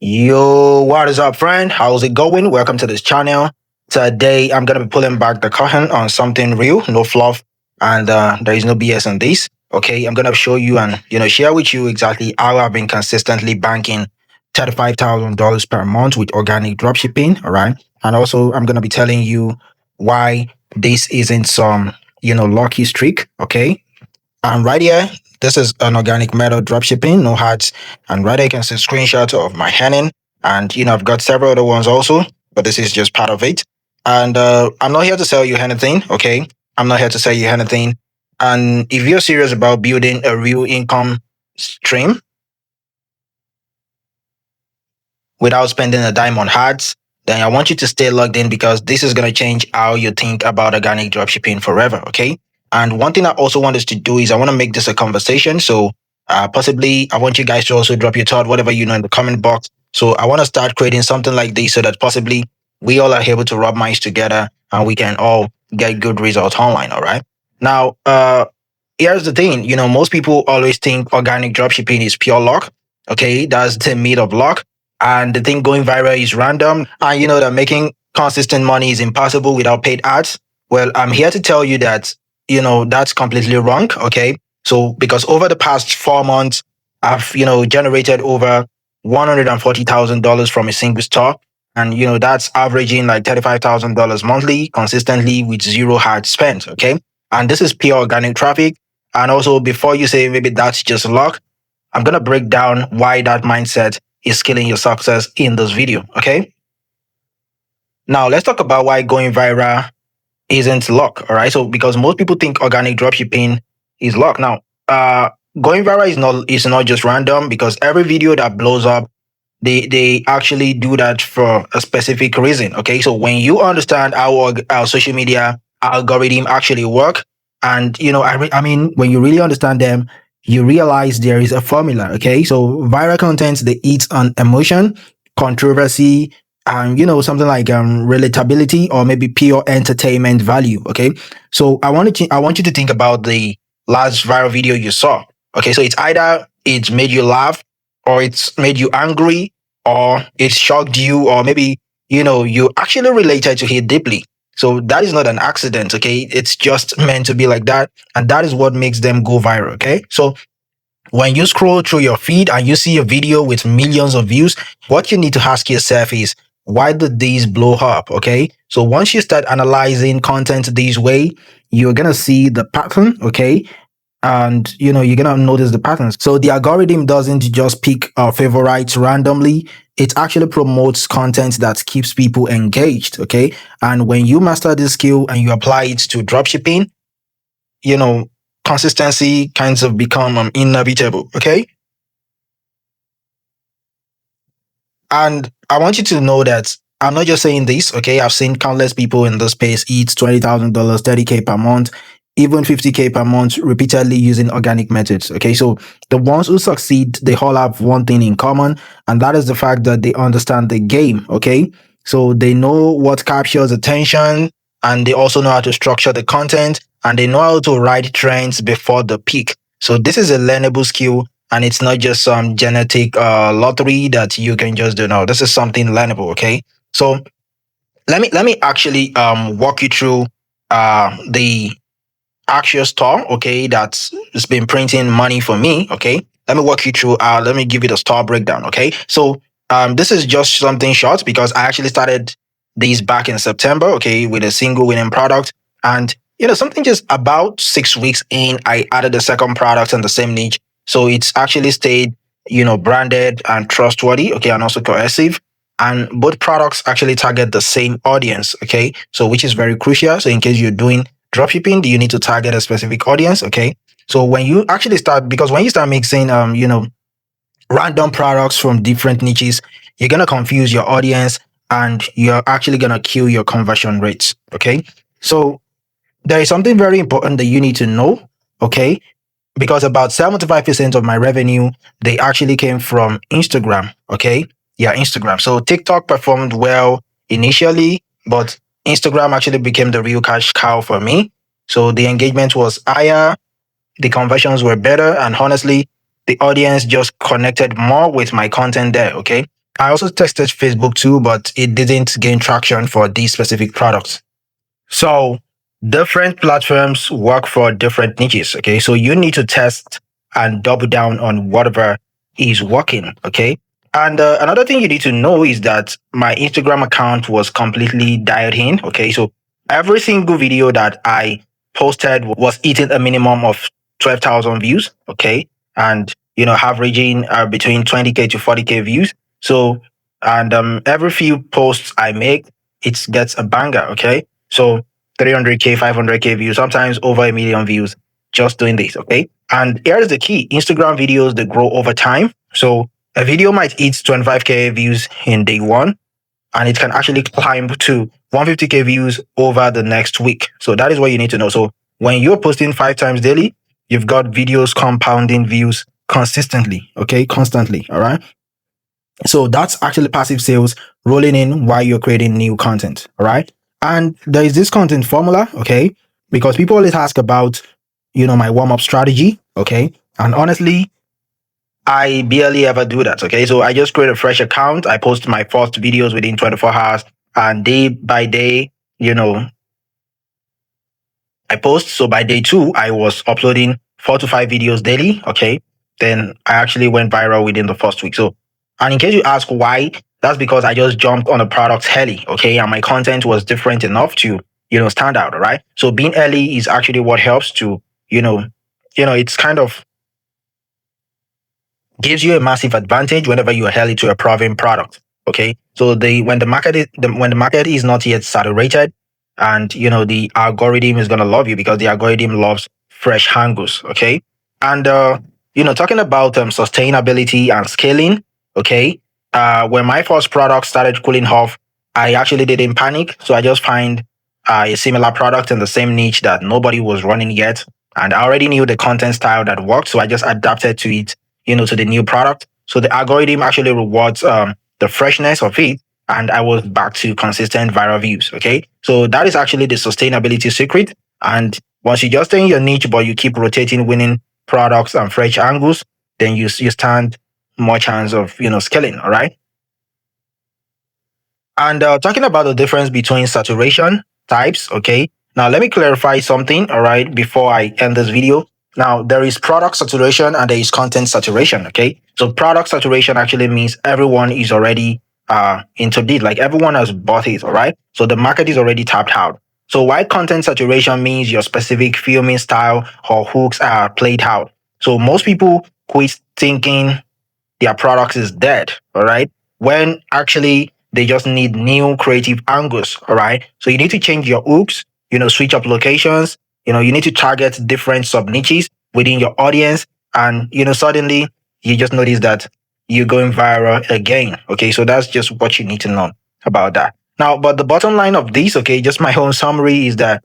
Yo, what is up, friend? How's it going? Welcome to this channel. Today, I'm gonna be pulling back the curtain on something real, no fluff, and there is no BS on this. Okay, I'm gonna show you and share with you exactly how I've been consistently banking $35,000 per month with organic dropshipping. All right, and also I'm gonna be telling you why this isn't some lucky streak. Okay, and right here, this is an organic method dropshipping, no hats. And right here, you can see screenshots of my henning. And, I've got several other ones also, but this is just part of it. And I'm not here to sell you anything, okay? I'm not here to sell you anything. And if you're serious about building a real income stream without spending a dime on hats, then I want you to stay logged in because this is going to change how you think about organic dropshipping forever, okay? And one thing I also want us to do is I want to make this a conversation. So possibly I want you guys to also drop your thought, whatever you know in the comment box. So I want to start creating something like this so that possibly we all are able to rub minds together and we can all get good results online, all right? Now, here's the thing, most people always think organic dropshipping is pure luck, okay? That's the myth of luck. And the thing going viral is random. And that making consistent money is impossible without paid ads. Well, I'm here to tell you that, that's completely wrong. Okay. So because over the past 4 months, I've, generated over $140,000 from a single store. And, that's averaging like $35,000 monthly consistently with zero hard spent. Okay. And this is pure organic traffic. And also before you say maybe that's just luck, I'm going to break down why that mindset is killing your success in this video, okay? Now, let's talk about why going viral isn't luck, all right? So, because most people think organic dropshipping is luck. Now, going viral is not just random because every video that blows up, they actually do that for a specific reason, okay? So, when you understand how our social media algorithm actually work, and I mean, when you really understand them, you realize there is a formula, okay? So viral content, they eat on emotion, controversy, and something like relatability or maybe pure entertainment value, okay? So I want you to think about the last viral video you saw. Okay, so it's either it's made you laugh or it's made you angry or it shocked you or maybe you actually related to it deeply. So that is not an accident, okay? It's just meant to be like that. And that is what makes them go viral, okay? So when you scroll through your feed and you see a video with millions of views, what you need to ask yourself is, why did these blow up, okay? So once you start analyzing content this way, you're going to see the pattern, okay? And you're gonna notice the patterns. So the algorithm doesn't just pick favorites randomly. It actually promotes content that keeps people engaged. Okay, and when you master this skill and you apply it to dropshipping, consistency kinds of become inevitable. Okay, and I want you to know that I'm not just saying this. Okay, I've seen countless people in this space eat $20,000, 30K per month, even 50K per month repeatedly using organic methods. Okay, so the ones who succeed, they all have one thing in common, and that is the fact that they understand the game. Okay, so they know what captures attention, and they also know how to structure the content, and they know how to ride trends before the peak. So this is a learnable skill, and it's not just some genetic lottery that you can just do. No, this is something learnable. Okay, so let me actually walk you through the actual store, okay, that's been printing money for me, okay. Let me walk you through, let me give you the store breakdown, okay. So this is just something short because I actually started these back in September, okay, with a single winning product. And something just about 6 weeks in, I added a second product in the same niche. So it's actually stayed, branded and trustworthy, okay, and also cohesive. And both products actually target the same audience, okay, so which is very crucial. So in case you're doing dropshipping, do you need to target a specific audience? Okay. So when you actually start, because when you start mixing, random products from different niches, you're going to confuse your audience and you're actually going to kill your conversion rates. Okay. So there is something very important that you need to know. Okay. Because about 75% of my revenue, they actually came from Instagram. Okay. Yeah, Instagram. So TikTok performed well initially, but Instagram actually became the real cash cow for me. So the engagement was higher, the conversions were better, and honestly, the audience just connected more with my content there. Okay. I also tested Facebook too, but it didn't gain traction for these specific products. So different platforms work for different niches. Okay. So you need to test and double down on whatever is working. Okay. And another thing you need to know is that my Instagram account was completely dialed in. Okay. So every single video that I posted was hitting a minimum of 12,000 views. Okay. And, averaging between 20K to 40K views. So, and every few posts I make, it gets a banger. Okay. So 300K, 500K views, sometimes over a million views just doing this. Okay. And here's the key: Instagram videos, they grow over time. So a video might hit 25K views in day one, and it can actually climb to 150K views over the next week. So that is what you need to know. So when you're posting 5 times daily, you've got videos compounding views consistently. Okay. Constantly. All right. So that's actually passive sales rolling in while you're creating new content. All right. And there is this content formula. Okay. Because people always ask about, my warm up strategy. Okay. And honestly, I barely ever do that. Okay. So I just create a fresh account. I post my first videos within 24 hours, and day by day, I post. So by day two, I was uploading 4 to 5 videos daily. Okay. Then I actually went viral within the first week. So, and in case you ask why, that's because I just jumped on the product early. Okay. And my content was different enough to, stand out. All right. So being early is actually what helps to, it's kind of gives you a massive advantage whenever you are early to a proven product. Okay. So when the market is not yet saturated, and the algorithm is gonna love you because the algorithm loves fresh angles. Okay. And talking about sustainability and scaling. Okay. When my first product started cooling off, I actually didn't panic. So I just find a similar product in the same niche that nobody was running yet. And I already knew the content style that worked. So I just adapted to it, to the new product. So the algorithm actually rewards the freshness of it. And I was back to consistent viral views. Okay. So that is actually the sustainability secret. And once you just stay in your niche, but you keep rotating winning products and fresh angles, then you stand more chance of, scaling. All right. And talking about the difference between saturation types, okay. Now let me clarify something, all right, before I end this video. Now there is product saturation and there is content saturation, okay. So product saturation actually means everyone is already into it, like everyone has bought it, all right. So the market is already tapped out. So while content saturation means your specific filming style or hooks are played out. So most people quit thinking their products is dead, all right? When actually they just need new creative angles, all right? So you need to change your hooks, switch up locations, you need to target different sub niches within your audience. And, suddenly you just notice that you're going viral again. Okay. So that's just what you need to know about that. Now, but the bottom line of this, okay, just my own summary is that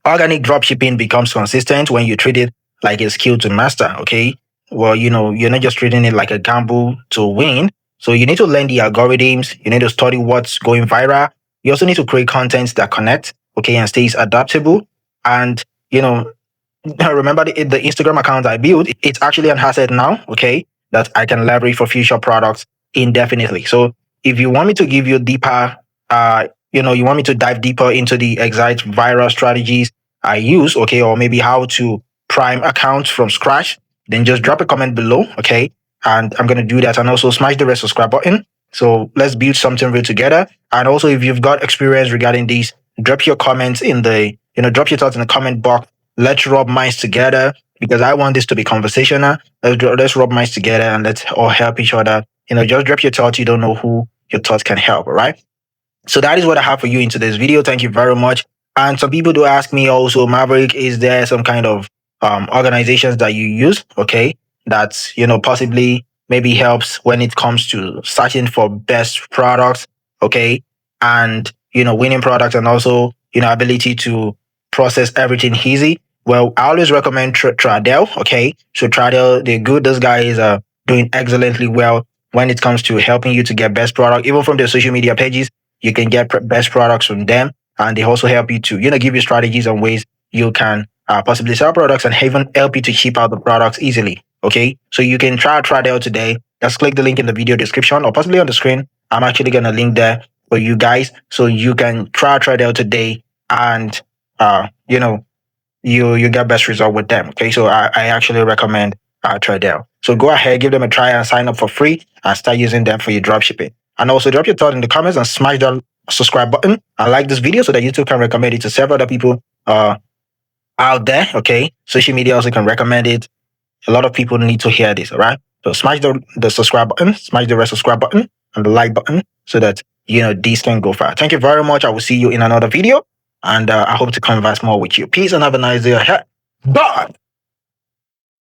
organic dropshipping becomes consistent when you treat it like a skill to master. Okay. Well, you're not just treating it like a gamble to win. So you need to learn the algorithms. You need to study what's going viral. You also need to create content that connects, okay, and stays adaptable. And, remember the Instagram account I built, it's actually an asset now, okay, that I can leverage for future products indefinitely. So if you want me to give you deeper, you want me to dive deeper into the exact viral strategies I use, okay, or maybe how to prime accounts from scratch, then just drop a comment below, okay, and I'm gonna do that. And also smash the red subscribe button. So let's build something real together. And also, if you've got experience regarding these, drop your comments in the, drop your thoughts in the comment box. Let's rub minds together because I want this to be conversational. Let's rub minds together and let's all help each other. Just drop your thoughts. You don't know who your thoughts can help, all right? So that is what I have for you in today's video. Thank you very much. And some people do ask me also, Maverick, is there some kind of organizations that you use, okay, that's, possibly maybe helps when it comes to searching for best products, okay, and, winning products and also, ability to process everything easy? Well, I always recommend Tradell, okay? So Tradell, they're good. Those guys are doing excellently well when it comes to helping you to get best product, even from their social media pages. You can get best products from them, and they also help you to, give you strategies and ways you can possibly sell products and even help you to ship out the products easily. Okay, so you can try Tradell today. Just click the link in the video description or possibly on the screen. I'm actually gonna link there for you guys, so you can try Tradell today, and you get best result with them. Okay, so I actually recommend Tradell. So go ahead, give them a try and sign up for free and start using them for your dropshipping. And also drop your thought in the comments and smash that subscribe button and like this video so that YouTube can recommend it to several other people out there. Okay, social media also can recommend it. A lot of people need to hear this. All right, so smash the subscribe button, smash the red subscribe button and the like button so that these can go far. Thank you very much. I will see you in another video, and I hope to converse more with you. Peace and have a nice day ahead. Bye.